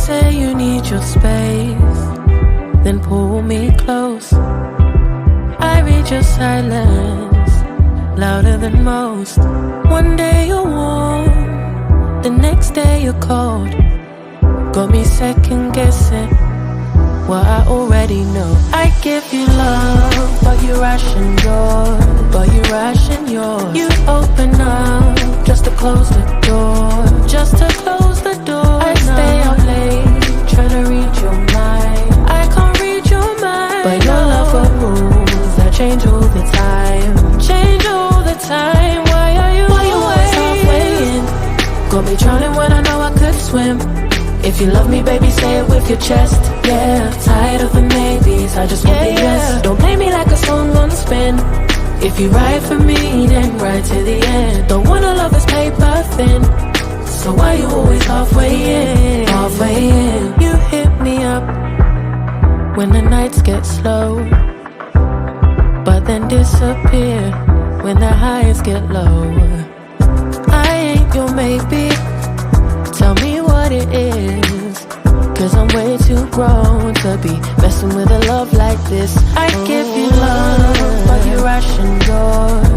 say you need your space, then pull me close. I read your silence, louder than most. One day you're warm, the next day you're cold. Got me second guessing what I already know. I give you love, but you ration yours. You open up just to close the door. I stay up late, trying to read your mind. I can't read your mind, but your love got rules that change all the time. Why are you always halfway in? Got me drowning when I know I could swim. If you love me, baby, say it with your chest. Yeah, tired of the maybes, I just want the yes. Don't play me like a song on spin. If you ride for me, then ride to the end. Don't wanna love this paper thin, so why you always halfway in? You hit me up when the nights get slow, but then disappear when the highs get low. I ain't your maybe, tell me what it is, 'cause I'm way too grown to be messing with a love like this. I give you love, but you ration yours.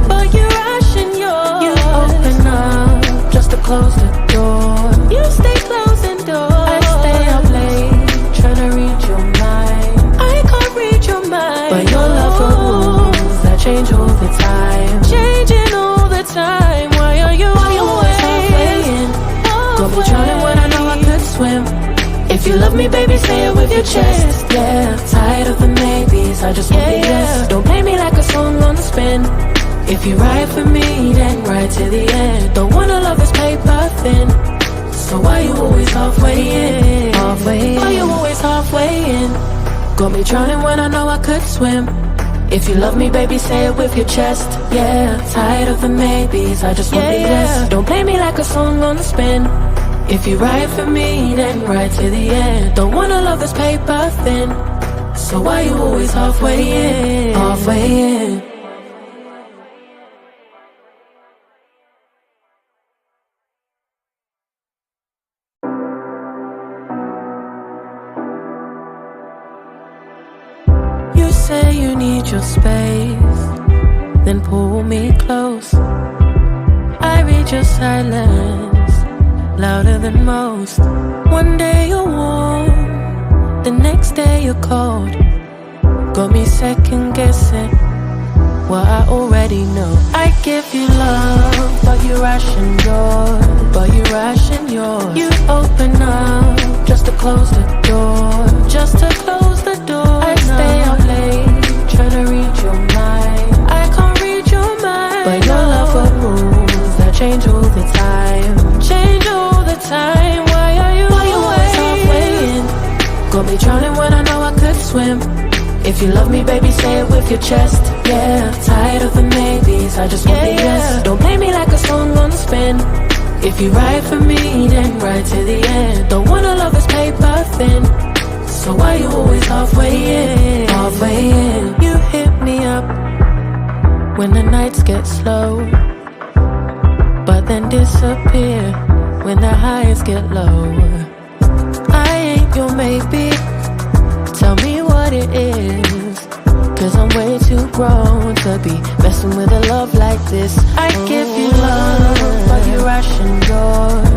You open up just to close the door. You stay closing doors. I stay up late, trying to read your mind. I can't read your mind, but your love for rules that change all the time. Why are you always halfway in? Got me drowning when I know I could swim. If you love me, baby, say it with your chest. Yeah, tired of the maybes, I just want the yes. Don't play me like a song on spin. If you ride for me, then ride to the end. Don't wanna love this paper thin, so why you always halfway in? Why you always halfway in? Got me drowning when I know I could swim. If you love me, baby, say it with your chest. Yeah, tired of the maybes, I just want the yes. Don't play me like a song on spin. If you ride for me, then ride to the end. Don't wanna love this paper thin, so why you always halfway in? You say you need your space, then pull me close. I read your silence, louder than most. One day you're warm, the next day you're cold. Got me second guessing what I already know. I give you love, but you ration yours. You open up just to close the door. I stay up late, trying to read your mind. I can't read your mind, but your love got rules that change all the time. Why are you always halfway in? Got me drowning when I know I could swim. If you love me, baby, say it with your chest. Yeah, tired of the maybes, I just want the yes. Don't play me like a song on spin. If you ride for me, then ride to the end. Don't wanna love this paper thin, so why you always halfway in? You hit me up when the nights get slow, but then disappear when the highs get low. I ain't your maybe, tell me what it is, 'cause I'm way too grown to be messing with a love like this. I give you love, but you ration yours.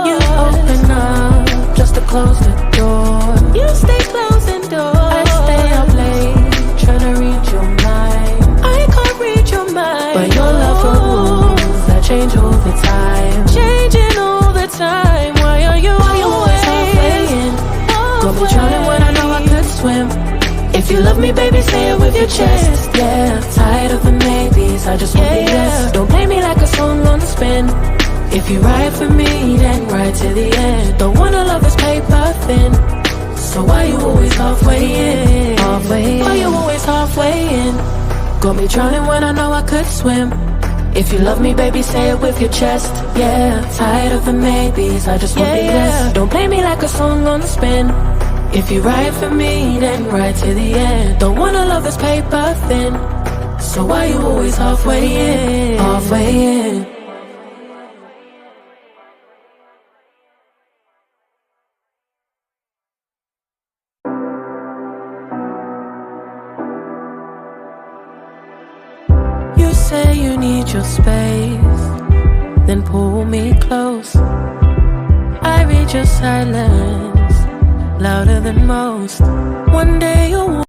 You open up just to close the door. You stay closing doors. I stay up late, trying to read your mind. I can't read your mind, but your love for rules that change all the time. Why are you always halfway in? Got me drowning when I know I could swim. If you love me, baby, say it with your chest. Yeah, tired of the maybes, I just want the yes. Don't play me like a song on spin. If you ride for me, then ride to the end. Don't wanna love this paper thin, so why you always halfway in? Why you always halfway in? Got me drowning when I know I could swim. If you love me, baby, say it with your chest. Yeah, tired of the maybes, I just want the yes. Don't play me like a song on spin. If you ride for me, then ride to the end. Don't wanna love this paper thin, so why you always halfway in? say you need your space, then pull me close. I read your silence louder than most. One day you'll